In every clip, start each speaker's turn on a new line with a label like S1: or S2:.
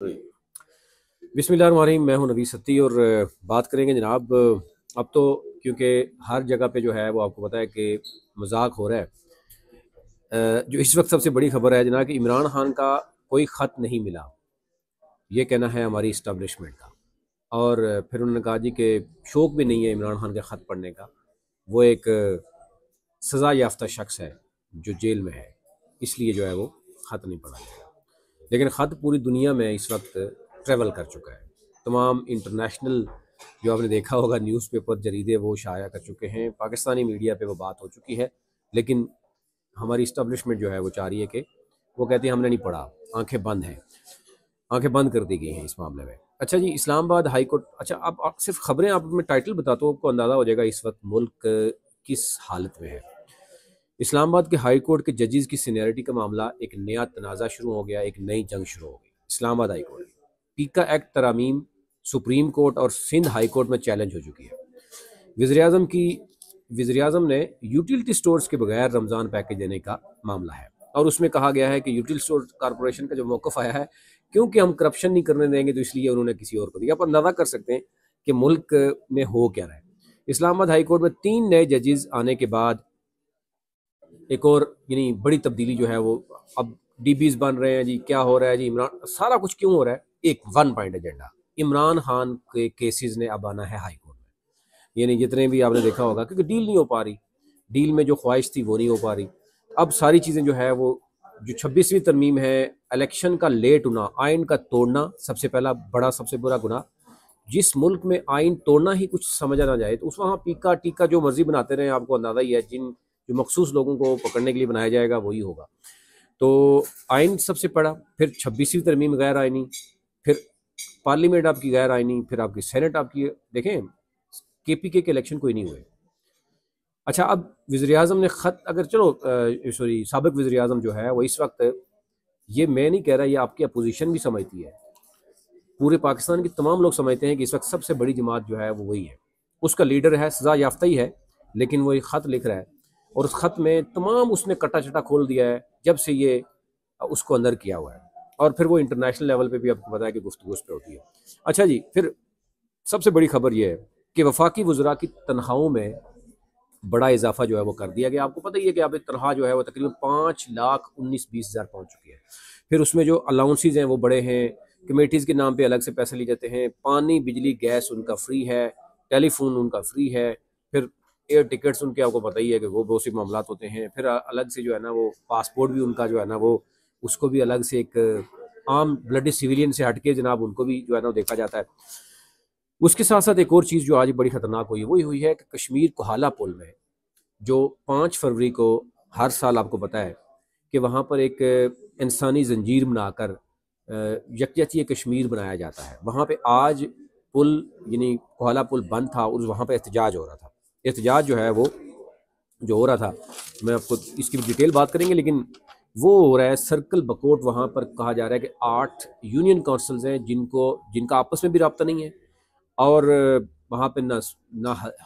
S1: बिस्मिल्लाहिर्रहमानिर्रहीम। मैं हूं नबी सत्ती और बात करेंगे जनाब। अब तो क्योंकि हर जगह पे जो है वो आपको पता है कि मजाक हो रहा है। जो इस वक्त सबसे बड़ी खबर है जनाब कि इमरान खान का कोई ख़त नहीं मिला, ये कहना है हमारी इस्टबलिशमेंट का। और फिर उन्होंने कहा जी कि शौक़ भी नहीं है इमरान खान के ख़त पढ़ने का। वो एक सज़ा याफ्ता शख्स है जो जेल में है, इसलिए जो है वो ख़त नहीं पढ़ा जाएगा। लेकिन ख़त पूरी दुनिया में इस वक्त ट्रैवल कर चुका है। तमाम इंटरनेशनल जो आपने देखा होगा न्यूज़पेपर जरीदे वो शाया कर चुके हैं, पाकिस्तानी मीडिया पे वो बात हो चुकी है। लेकिन हमारी इस्टबलिशमेंट जो है वो चाह रही है कि वो कहती है हमने नहीं पढ़ा, आंखें बंद हैं, आंखें बंद कर दी गई हैं इस मामले में। अच्छा जी, इस्लामाबाद हाई कोर्ट। अच्छा, आप सिर्फ खबरें, आप मैं टाइटल बताता हूँ, आपको अंदाज़ा हो जाएगा इस वक्त मुल्क किस हालत में है। इस्लामाबाद के हाई कोर्ट के जजेस की सीनियरिटी का मामला, एक नया तनाज़ा शुरू हो गया, एक नई जंग शुरू हो गई। इस्लामाबाद हाई कोर्ट पीका एक्ट तरमीम सुप्रीम कोर्ट और सिंध हाई कोर्ट में चैलेंज हो चुकी है। वज़ीर आज़म ने यूटिलिटी स्टोर्स के बगैर रमज़ान पैकेज देने का मामला है, और उसमें कहा गया है कि यूटिलिटी स्टोर कॉरपोरेशन का जो मौक़िफ़ आया है, क्योंकि हम करप्शन नहीं करने देंगे तो इसलिए उन्होंने किसी और को दिया। आप अंदाज़ा कर सकते हैं कि मुल्क में हो क्या रहा है। इस्लामाबाद हाई कोर्ट में 3 नए जजेस आने के बाद एक और यानी बड़ी तब्दीली जो है वो, अब डीबीज बन रहे हैं जी। क्या हो रहा है जी? इमरान, सारा कुछ क्यों हो रहा है? एक one point agenda, Imran Khan के केसेस ने अब आना है हाई कोर्ट में। यानी जितने भी आपने देखा होगा, क्योंकि डील नहीं हो पा रही, डील में जो ख्वाहिश थी वो नहीं हो पा रही। अब सारी चीज़ें जो है वो, जो 26वीं तरमीम है, इलेक्शन का लेट होना, आइन का तोड़ना, सबसे पहला बड़ा सबसे बुरा गुनाह। जिस मुल्क में आइन तोड़ना ही कुछ समझा ना जाए तो उस वहाँ पीका टीका जो मर्जी बनाते रहे, आपको अंदाज़ा ही है। जो मखसूस लोगों को पकड़ने के लिए बनाया जाएगा वही होगा। तो आइन सबसे बड़ा, फिर 26वीं तरमीम गैर आइनी, फिर पार्लियामेंट आपकी गैर आइनी, फिर आपकी सेनेट आपकी। देखें, केपीके के इलेक्शन कोई नहीं हुए। अच्छा, अब वज़ीर आज़म ने ख़त, अगर चलो सॉरी, साबिक़ वज़ीर आज़म जो है वो इस वक्त, ये मैं नहीं कह रहा, ये आपकी अपोजिशन भी समझती है, पूरे पाकिस्तान के तमाम लोग समझते हैं कि इस वक्त सबसे बड़ी जमात जो है वो वही है। उसका लीडर है, सज़ा याफ्ता ही है, लेकिन वो एक ख़त लिख रहा है और उस ख़त में तमाम उसने कटा चटा खोल दिया है जब से ये उसको अंदर किया हुआ है। और फिर वो इंटरनेशनल लेवल पे भी आपको पता है कि गुफ्तगू उस पर होती है। अच्छा जी, फिर सबसे बड़ी खबर ये है कि वफाकी वज़रा की तनख्वाहों में बड़ा इजाफा जो है वो कर दिया गया। आपको पता ही है कि अब तनख्वाह जो है वो तकरीबन 5,19,20,000 पहुँच चुकी है। फिर उसमें जो अलाउंसेज हैं वो बड़े हैं, कमेटीज़ के नाम पे अलग से पैसे लिए जाते हैं, पानी बिजली गैस उनका फ्री है, टेलीफोन उनका फ्री है, फिर एयर टिकट्स उनके, आपको पता ही है कि वो बहुत सी मामला होते हैं। फिर अलग से जो है ना वो पासपोर्ट भी उनका जो है ना वो, उसको भी अलग से एक आम ब्लडी सिविलियन से हटके जनाब उनको भी जो है ना देखा जाता है। उसके साथ साथ एक और चीज़ जो आज बड़ी ख़तरनाक हुई, वही हुई है कि कश्मीर कोहाला पुल में जो 5 फरवरी को हर साल आपको पता है कि वहाँ पर एक इंसानी जंजीर बनाकर यकजहती कश्मीर बनाया जाता है। वहाँ पे आज पुल, यानी कोहाला पुल बंद था और वहाँ पे एहतजाज हो रहा था। एहतजाज जो है वो जो हो रहा था, मैं आपको इसकी डिटेल बात करेंगे, लेकिन वो हो रहा है सर्कल बकोट। वहाँ पर कहा जा रहा है कि 8 यूनियन काउंसिल्स हैं जिनका आपस में भी रब्ता नहीं है, और वहाँ पे ना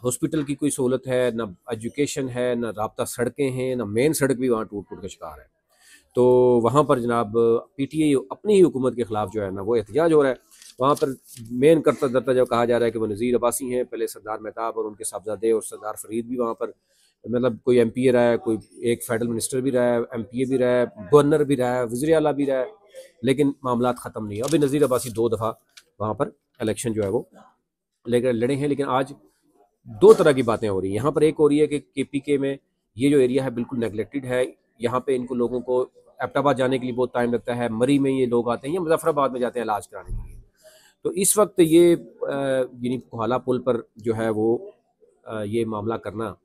S1: हॉस्पिटल की कोई सहूलत है, ना एजुकेशन है, ना राब्ता सड़कें हैं, ना मेन सड़क भी वहाँ टूट फूट का शिकार है। तो वहाँ पर जनाब पीटीआई अपनी ही हुकूमत के ख़िलाफ़ जो है ना वो एहतजाज हो रहा है। वहाँ पर मेन करता धरता जो कहा जा रहा है कि वो नज़ीर अब्बासी हैं, पहले सरदार मेहताब और उनके साहबजादे, और सरदार फरीद भी वहाँ पर, मतलब कोई एमपीए रहा है, कोई एक फेडरल मिनिस्टर भी रहा है, एमपीए भी रहा है, गवर्नर भी रहा है, वज़ीर आला भी रहा है, लेकिन मामला ख़त्म नहीं है। अभी नज़ीर अब्बासी 2 दफ़ा वहाँ पर इलेक्शन जो है वो लेकर लड़े हैं, लेकिन आज 2 तरह की बातें हो रही हैं। यहाँ पर एक हो रही है कि केपीके में ये जो एरिया है बिल्कुल नेगलेक्टेड है, यहाँ पे इनको लोगों को एबटाबाद जाने के लिए बहुत टाइम लगता है, मरी में ये लोग आते हैं या मुजफ्फराबाद में जाते हैं इलाज कराने के लिए। तो इस वक्त ये यानी कोहाला पुल पर जो है वो ये मामला करना,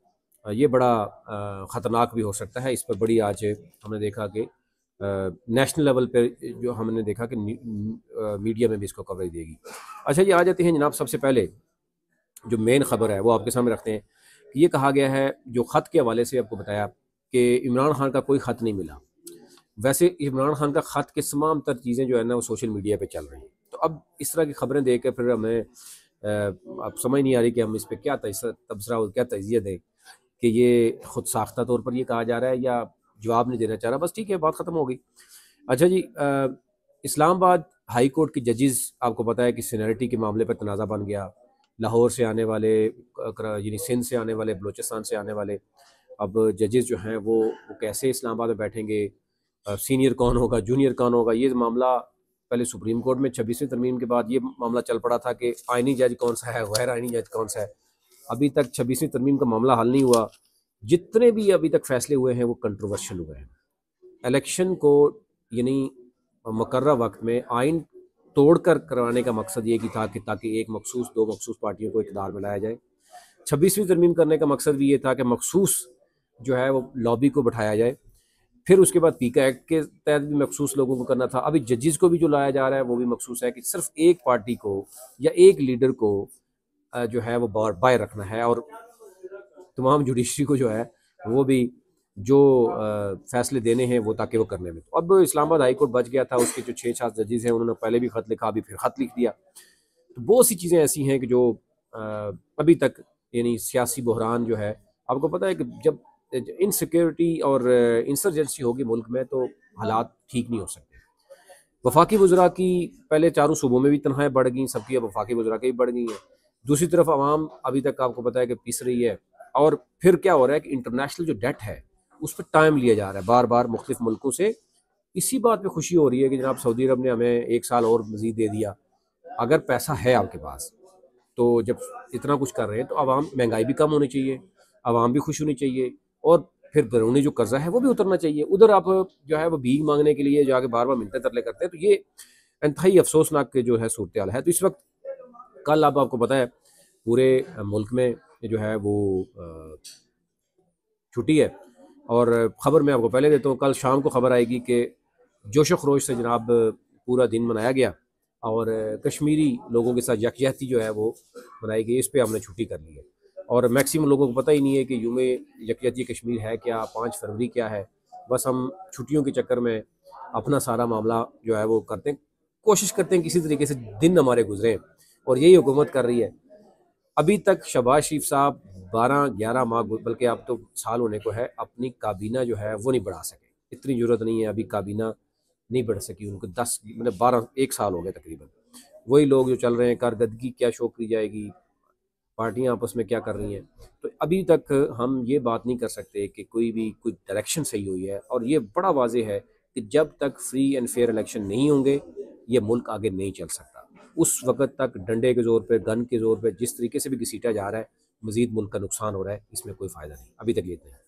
S1: ये बड़ा ख़तरनाक भी हो सकता है। इस पर बड़ी आज हमने देखा कि नेशनल लेवल पे जो हमने देखा कि मीडिया में भी इसको कवरेज देगी। अच्छा जी, आ जाते हैं जनाब, सबसे पहले जो मेन खबर है वो आपके सामने रखते हैं कि ये कहा गया है, जो ख़त के हवाले से आपको बताया कि इमरान खान का कोई ख़त नहीं मिला। वैसे इमरान खान का ख़त के तमाम तर चीज़ें जो है ना वो सोशल मीडिया पे चल रही हैं। तो अब इस तरह की खबरें देख कर फिर हमें अब समझ नहीं आ रही कि हम इस पर क्या तबसरा और क्या तजिया दें कि ये खुद साख्ता तौर पर ये कहा जा रहा है या जवाब नहीं देना चाह रहा, बस ठीक है, बात ख़त्म हो गई। अच्छा जी, इस्लामाबाद हाई कोर्ट की जजेस आपको पता है कि सीनियरिटी के मामले पर तनाज़ा बन गया। लाहौर से आने वाले, यानी सिंध से आने वाले, बलूचिस्तान से आने वाले, अब जजेस जो हैं वो कैसे इस्लामाबाद में बैठेंगे, सीनियर कौन होगा, जूनियर कौन होगा, ये मामला पहले सुप्रीम कोर्ट में 26वीं तरमीम के बाद ये मामला चल पड़ा था कि आइनी जज कौन सा है, गैर आइनी जज कौन सा है। अभी तक 26वीं तरमीम का मामला हल नहीं हुआ। जितने भी अभी तक फैसले हुए हैं वो कंट्रोवर्शियल हुए हैं। इलेक्शन को यानी मुकर्रर वक्त में आइन तोड़कर करवाने का मकसद ये कि था कि ताकि एक मखसूस, दो मखसूस पार्टियों को इक़्तिदार में लाया जाए। 26वीं तरमीम करने का मकसद भी ये था कि मखसूस जो है वो लॉबी को बैठाया जाए। फिर उसके बाद पीका एक्ट के तहत भी मखसूस लोगों को करना था। अभी जजेस को भी जो लाया जा रहा है वो भी मखसूस है कि सिर्फ एक पार्टी को या एक लीडर को जो है वो बाय रखना है, और तमाम जुडिशरी को जो है वो भी जो फैसले देने हैं वो ताकि वो करने में। तो अब इस्लामाबाद हाई कोर्ट बच गया था, उसके जो 6-7 जजेस हैं उन्होंने पहले भी ख़त लिखा, अभी फिर ख़त लिख दिया। तो बहुत सी चीज़ें ऐसी हैं कि जो अभी तक यानी सियासी बहरान जो है, आपको पता है कि जब इनसिक्योरिटी और इंसर्जेंसी होगी मुल्क में तो हालात ठीक नहीं हो सकते। वफाकी वज़रा की पहले चारों सूबों में भी तनख्वाहें बढ़ गई सबकी, अब वफाकी वज़रा की भी बढ़ गई हैं। दूसरी तरफ आवाम अभी तक आपको पता है कि पिस रही है। और फिर क्या हो रहा है कि इंटरनेशनल जो डेट है उस पर टाइम लिया जा रहा है बार बार मुख्तलिफ मुल्कों से। इसी बात पे खुशी हो रही है कि जनाब सऊदी अरब ने हमें 1 साल और मज़ीद दे दिया। अगर पैसा है आपके पास तो जब इतना कुछ कर रहे हैं तो आवाम, महंगाई भी कम होनी चाहिए, आवाम भी खुश होनी चाहिए, और फिर बैरूनी जो कर्जा है वो भी उतरना चाहिए। उधर आप जो है वो भीख मांगने के लिए जाके बार बार मिन्नतें तरले करते हैं, तो ये इंतहाई अफसोसनाक जो है सूरत हाल है। तो इस वक्त कल अब आपको पता है पूरे मुल्क में जो है वो छुट्टी है, और ख़बर मैं आपको पहले देता हूँ। कल शाम को ख़बर आएगी कि जोश व खरोश से जनाब पूरा दिन मनाया गया, और कश्मीरी लोगों के साथ यकजहती जो है वो मनाई गई। इस पर हमने छुट्टी कर ली है, और मैक्सिमम लोगों को पता ही नहीं है कि यूम यकजहती कश्मीर है क्या, 5 फरवरी क्या है। बस हम छुट्टियों के चक्कर में अपना सारा मामला जो है वो करते हैं, कोशिश करते हैं किसी तरीके से दिन हमारे गुजरें, और यही हुकूमत कर रही है। अभी तक शहबाज शरीफ साहब 12-11 माह, बल्कि अब तो साल होने को है, अपनी काबीना जो है वो नहीं बढ़ा सके। इतनी ज़रूरत नहीं है, अभी काबीना नहीं बढ़ सकी उनको। 10 मतलब 12-1 साल हो गए तकरीबन। वही लोग जो चल रहे हैं, कारकर्दगी क्या शो की जाएगी, पार्टियां आपस में क्या कर रही हैं। तो अभी तक हम ये बात नहीं कर सकते कि कोई भी कुछ डायरेक्शन सही हुई है, और ये बड़ा वाज़ेह है कि जब तक फ्री एंड फेयर इलेक्शन नहीं होंगे ये मुल्क आगे नहीं चल सकता। उस वक़्त तक डंडे के ज़ोर पे, गन के ज़ोर पे जिस तरीके से भी घसीटा जा रहा है, मज़ीद मुल्क का नुकसान हो रहा है, इसमें कोई फ़ायदा नहीं। अभी तक ये इतना है।